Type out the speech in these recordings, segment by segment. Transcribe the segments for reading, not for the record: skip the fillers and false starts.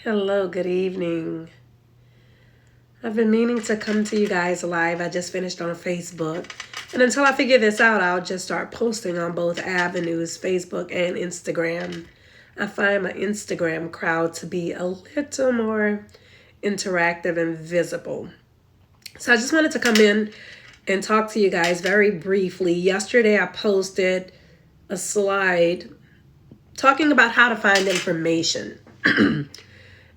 Hello, good evening. I've been meaning to come to you guys live. I just finished on Facebook. And until I figure this out, I'll just start posting on both avenues, Facebook and Instagram. I find my Instagram crowd to be a little more interactive and visible. So I just wanted to come in and talk to you guys very briefly. Yesterday, I posted a slide talking about how to find information.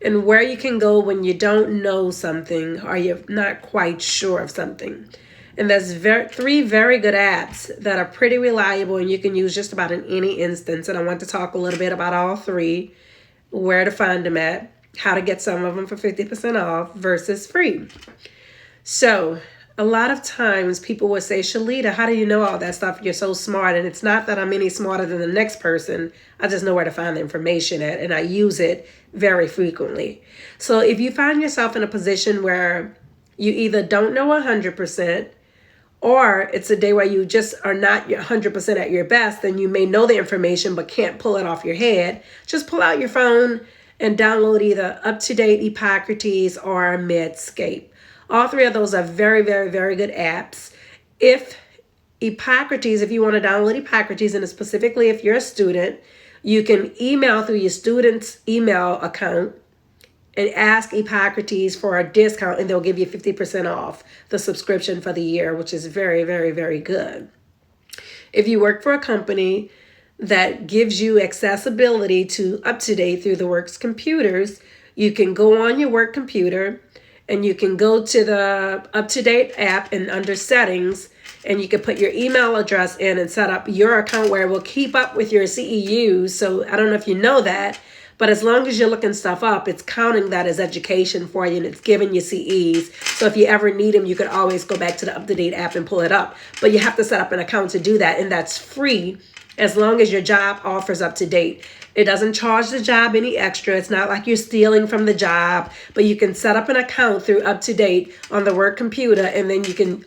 And where you can go when you don't know something or you're not quite sure of something. And there's three very good apps that are pretty reliable and you can use just about in any instance. And I want to talk a little bit about all three, where to find them at, how to get some of them for 50% off versus free. So a lot of times people will say, Shalita, how do you know all that stuff? You're so smart. And it's not that I'm any smarter than the next person. I just know where to find the information at, and I use it very frequently. So if you find yourself in a position where you either don't know 100%, or it's a day where you just are not 100% at your best, then you may know the information but can't pull it off your head. Just pull out your phone and download either Uptodate, Hippocrates, or Medscape. All three of those are very, very, very good apps. If you want to download Hippocrates, and specifically if you're a student, you can email through your student's email account and ask Hippocrates for a discount, and they'll give you 50% off the subscription for the year, which is very, very, very good. If you work for a company that gives you accessibility to Uptodate through the work's computers, you can go on your work computer and you can go to the Uptodate app and under settings, and you can put your email address in and set up your account where it will keep up with your CEUs. So I don't know if you know that, but as long as you're looking stuff up, it's counting that as education for you and it's giving you CEs. So if you ever need them, you can always go back to the Uptodate app and pull it up. But you have to set up an account to do that, and that's free as long as your job offers Uptodate. It doesn't charge the job any extra. It's not like you're stealing from the job, but you can set up an account through Uptodate on the work computer, and then you can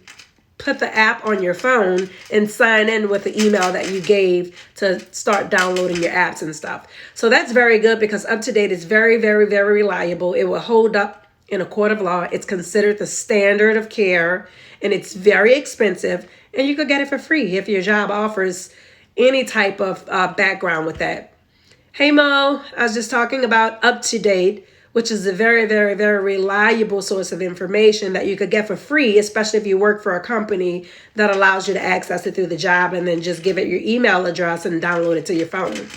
put the app on your phone and sign in with the email that you gave to start downloading your apps and stuff. So that's very good because Uptodate is very, very, very reliable. It will hold up in a court of law. It's considered the standard of care, and it's very expensive, and you could get it for free if your job offers any type of background with that. Hey Mo, I was just talking about Uptodate, which is a very, very, very reliable source of information that you could get for free, especially if you work for a company that allows you to access it through the job and then just give it your email address and download it to your phone.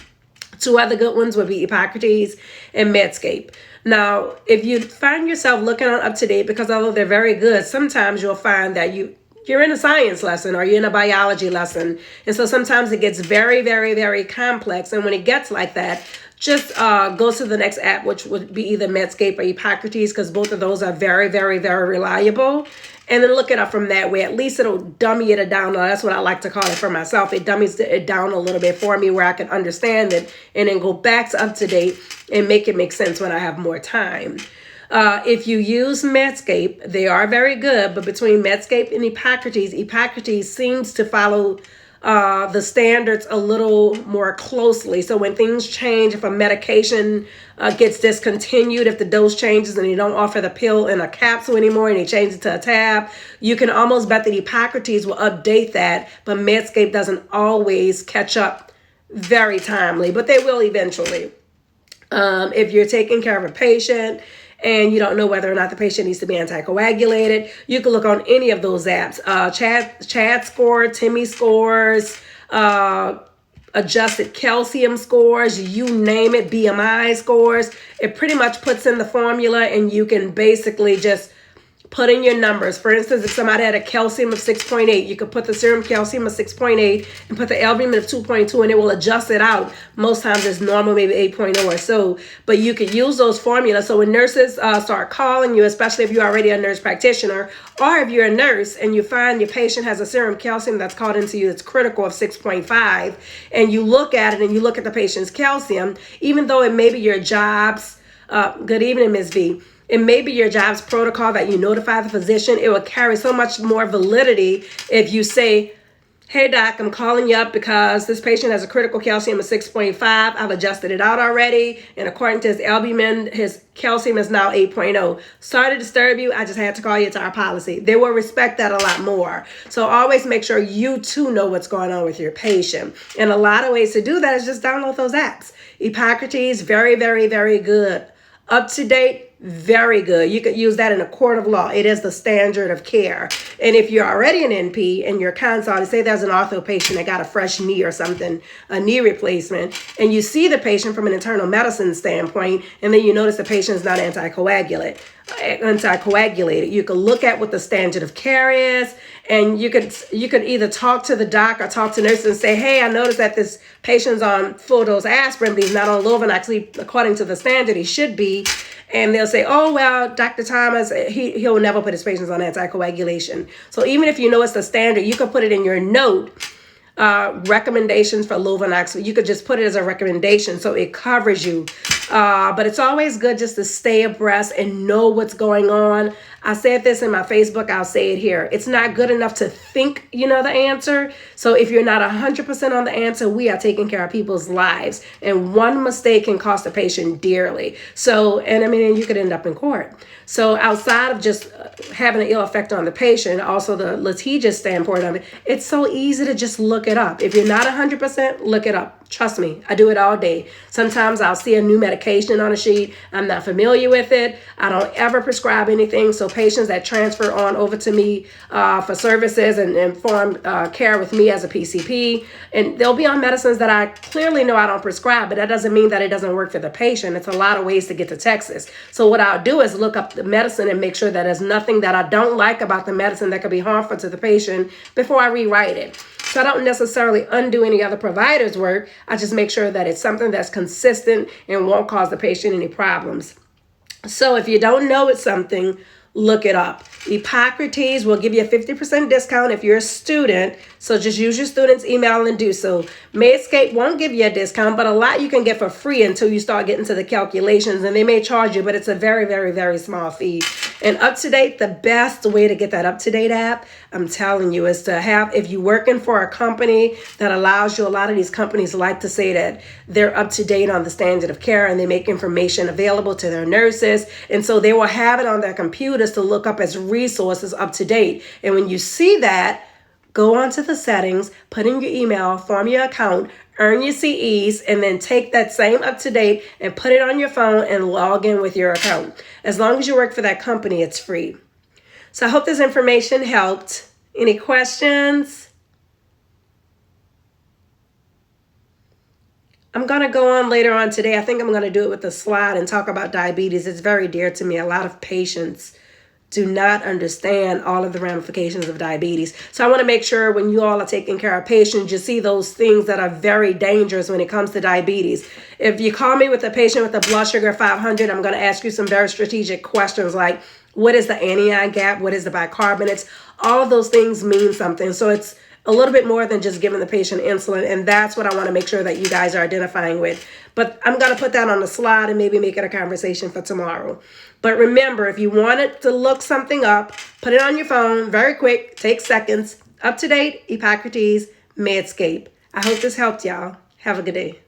Two other good ones would be Hippocrates and Medscape. Now, if you find yourself looking on Uptodate, because although they're very good, sometimes you'll find that you're in a science lesson or you're in a biology lesson. And so sometimes it gets very, very, very complex. And when it gets like that, just go to the next app, which would be either Medscape or Hippocrates, because both of those are very, very, very reliable. And then look it up from that way. At least it'll dummy it down. That's what I like to call it for myself. It dummies it down a little bit for me where I can understand it and then go back to Uptodate and make it make sense when I have more time. If you use Medscape, they are very good, but between Medscape and Hippocrates seems to follow the standards a little more closely. So when things change, if a medication gets discontinued, if the dose changes and they don't offer the pill in a capsule anymore and they change it to a tab, you can almost bet that Hippocrates will update that, but Medscape doesn't always catch up very timely, but they will eventually. If you're taking care of a patient and you don't know whether or not the patient needs to be anticoagulated, you can look on any of those apps. Chad score, Timmy scores, adjusted calcium scores, you name it, BMI scores. It pretty much puts in the formula and you can basically just put in your numbers. For instance, if somebody had a calcium of 6.8, you could put the serum calcium of 6.8 and put the albumin of 2.2, and it will adjust it out. Most times it's normal, maybe 8.0 or so, but you could use those formulas. So when nurses start calling you, especially if you're already a nurse practitioner, or if you're a nurse and you find your patient has a serum calcium that's called into you that's critical of 6.5, and you look at it and you look at the patient's calcium, even though it may be your job's, good evening, Ms. V, it may be your job's protocol that you notify the physician, it will carry so much more validity if you say, Hey doc, I'm calling you up because this patient has a critical calcium of 6.5. I've adjusted it out already, and according to his albumin, his calcium is now 8.0. Sorry to disturb you. I just had to call you. It's our policy. They will respect that a lot more. So always make sure you too know what's going on with your patient. And a lot of ways to do that is just download those apps. Hippocrates, very, very, very good. Uptodate, very good. You could use that in a court of law. It is the standard of care. And if you're already an NP and you're consulting, say there's an ortho patient that got a fresh knee or something, a knee replacement, and you see the patient from an internal medicine standpoint, and then you notice the patient is not anticoagulated, you could look at what the standard of care is, and you could either talk to the doc or talk to nurses and say, hey, I noticed that this patient's on full dose aspirin, but he's not on Lovenox. According to the standard, he should be. And they'll say, oh, well, Dr. Thomas, he'll never put his patients on anticoagulation. So even if you know it's the standard, you could put it in your note, recommendations for Lovenox. You could just put it as a recommendation so it covers you. But it's always good just to stay abreast and know what's going on. I said this in my Facebook, I'll say it here. It's not good enough to think you know the answer. So if you're not 100% on the answer, we are taking care of people's lives. And one mistake can cost a patient dearly. So, and you could end up in court. So outside of just having an ill effect on the patient, also the litigious standpoint of it, it's so easy to just look it up. If you're not 100%, look it up. Trust me, I do it all day. Sometimes I'll see a new medication on a sheet. I'm not familiar with it. I don't ever prescribe anything. So patients that transfer on over to me for services and informed care with me as a PCP, and they'll be on medicines that I clearly know I don't prescribe, but that doesn't mean that it doesn't work for the patient. It's a lot of ways to get to Texas. So what I'll do is look up the medicine and make sure that there's nothing that I don't like about the medicine that could be harmful to the patient before I rewrite it. So I don't necessarily undo any other provider's work. I just make sure that it's something that's consistent and won't cause the patient any problems. So if you don't know it's something, look it up. Hippocrates will give you a 50% discount if you're a student. So just use your student's email and do so. Medscape won't give you a discount, but a lot you can get for free until you start getting to the calculations, and they may charge you, but it's a very, very, very small fee. And Uptodate, the best way to get that Uptodate app, I'm telling you, is to have, if you're working for a company that allows you, a lot of these companies like to say that they're up to date on the standard of care and they make information available to their nurses. And so they will have it on their computers to look up as resources up to date. And when you see that, go onto the settings, put in your email, form your account, earn your CEs, and then take that same Uptodate and put it on your phone and log in with your account. As long as you work for that company, it's free. So I hope this information helped. Any questions? I'm going to go on later on today. I think I'm going to do it with a slide and talk about diabetes. It's very dear to me. A lot of patients do not understand all of the ramifications of diabetes. So I want to make sure when you all are taking care of patients, you see those things that are very dangerous when it comes to diabetes. If you call me with a patient with a blood sugar of 500, I'm going to ask you some very strategic questions like, what is the anion gap? What is the bicarbonates? All of those things mean something. So it's a little bit more than just giving the patient insulin. And that's what I want to make sure that you guys are identifying with. But I'm going to put that on the slide and maybe make it a conversation for tomorrow. But remember, if you wanted to look something up, put it on your phone, very quick, take seconds. Uptodate, Hippocrates, Medscape. I hope this helped y'all. Have a good day.